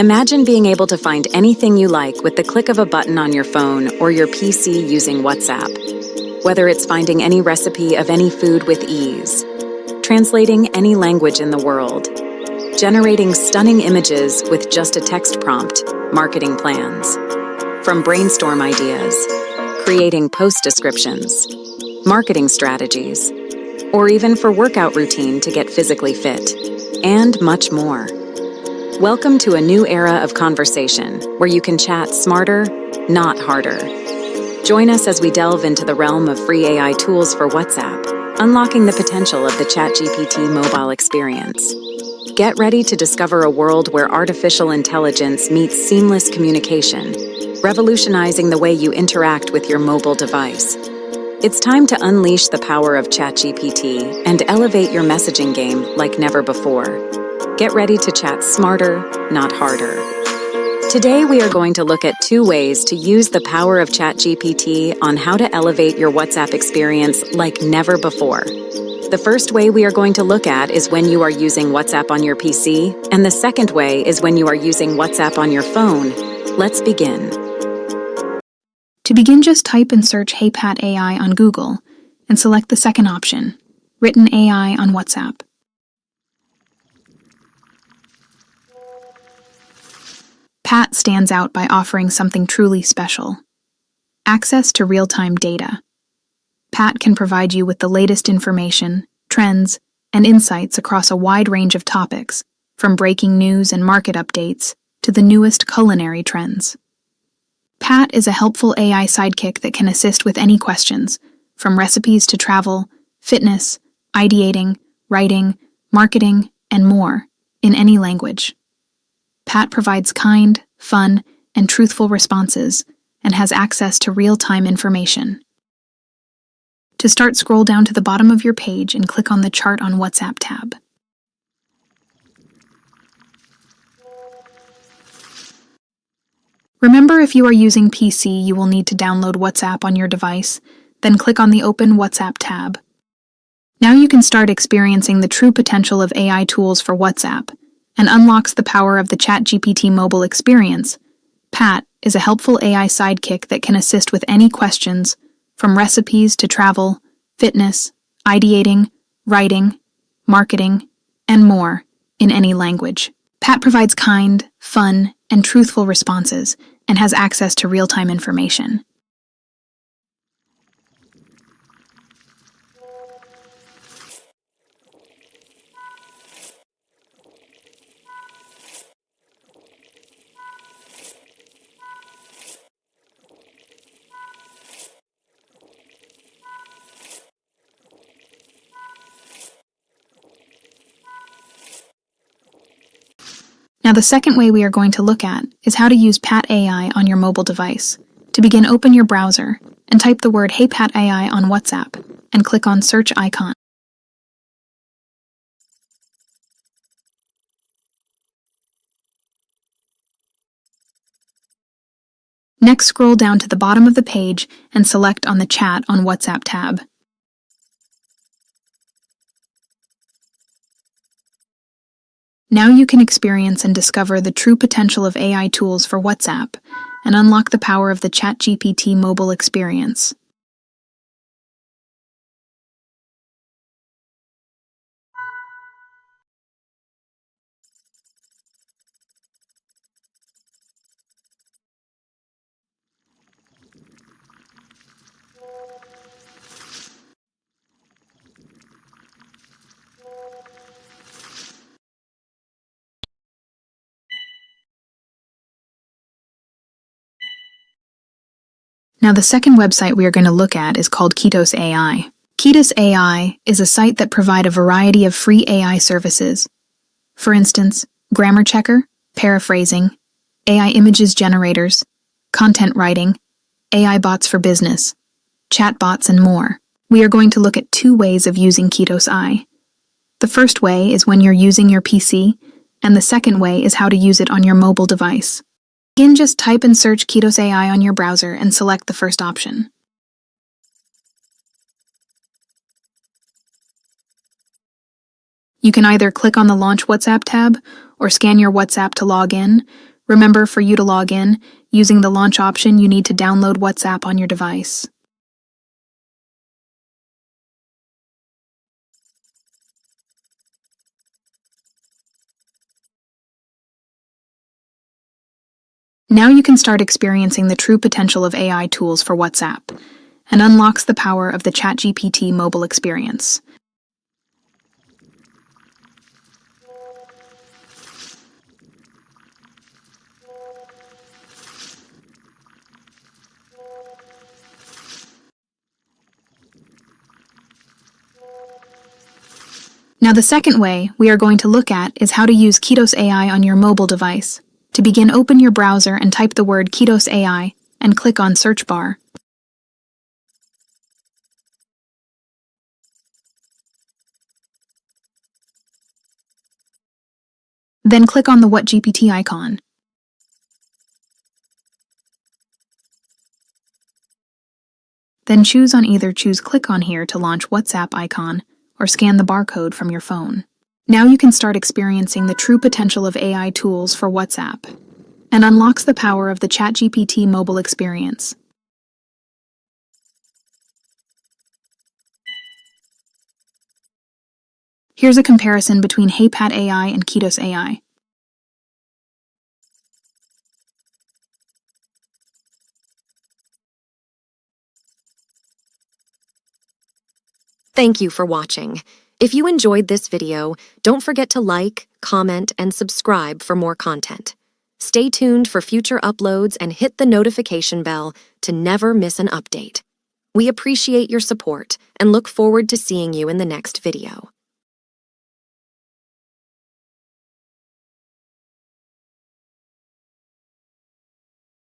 Imagine being able to find anything you like with the click of a button on your phone or your PC using WhatsApp. Whether it's finding any recipe of any food with ease, translating any language in the world, generating stunning images with just a text prompt, marketing plans. From brainstorm ideas, creating post descriptions, marketing strategies, or even for workout routine to get physically fit, and much more. Welcome to a new era of conversation where you can chat smarter, not harder. Join us as we delve into the realm of free AI tools for WhatsApp, unlocking the potential of the ChatGPT mobile experience. Get ready to discover a world where artificial intelligence meets seamless communication, revolutionizing the way you interact with your mobile device. It's time to unleash the power of ChatGPT and elevate your messaging game like never before. Get ready to chat smarter, not harder. Today we are going to look at 2 ways to use the power of ChatGPT on how to elevate your WhatsApp experience like never before. The first way we are going to look at is when you are using WhatsApp on your PC, and the second way is when you are using WhatsApp on your phone. Let's begin. To begin, just type and search Heypat AI on Google and select the second option, Written AI on WhatsApp. Pat stands out by offering something truly special: access to real-time data. Pat can provide you with the latest information, trends, and insights across a wide range of topics, from breaking news and market updates to the newest culinary trends. Pat is a helpful AI sidekick that can assist with any questions, from recipes to travel, fitness, ideating, writing, marketing, and more, in any language. Pat provides kind, fun, and truthful responses and has access to real-time information. To start, scroll down to the bottom of your page and click on the Chart on WhatsApp tab. Remember, if you are using PC, you will need to download WhatsApp on your device, then click on the Open WhatsApp tab. Now you can start experiencing the true potential of AI tools for WhatsApp, and unlocks the power of the ChatGPT mobile experience. Pat is a helpful AI sidekick that can assist with any questions, from recipes to travel, fitness, ideating, writing, marketing, and more, in any language. Pat provides kind, fun, and truthful responses and has access to real-time information. Now, the second way we are going to look at is how to use Pat AI on your mobile device. To begin, open your browser and type the word Heypat AI on WhatsApp and click on Search icon. Next, scroll down to the bottom of the page and select on the Chat on WhatsApp tab. Now you can experience and discover the true potential of AI tools for WhatsApp and unlock the power of the ChatGPT mobile experience. Now, the second website we are going to look at is called Kiitos AI. Kiitos AI is a site that provides a variety of free AI services. For instance, grammar checker, paraphrasing, AI images generators, content writing, AI bots for business, chatbots, and more. We are going to look at 2 ways of using Kiitos AI. The first way is when you're using your PC, and the second way is how to use it on your mobile device. Again, just type and search Kiitos AI on your browser and select the first option. You can either click on the Launch WhatsApp tab or scan your WhatsApp to log in, Remember, for you to log in, using the launch option, you need to download WhatsApp on your device. Now you can start experiencing the true potential of AI tools for WhatsApp and unlocks the power of the ChatGPT mobile experience. Now, the second way we are going to look at is how to use Kiitos AI on your mobile device. To begin, open your browser and type the word Kiitos AI and click on Search bar. Then click on the What GPT icon. Then choose Click on here to launch WhatsApp icon or scan the barcode from your phone. Now you can start experiencing the true potential of AI tools for WhatsApp and unlocks the power of the ChatGPT mobile experience. Here's a comparison between Heypat AI and Kiitos AI. Thank you for watching. If you enjoyed this video, don't forget to like, comment, and subscribe for more content. Stay tuned for future uploads and hit the notification bell to never miss an update. We appreciate your support and look forward to seeing you in the next video.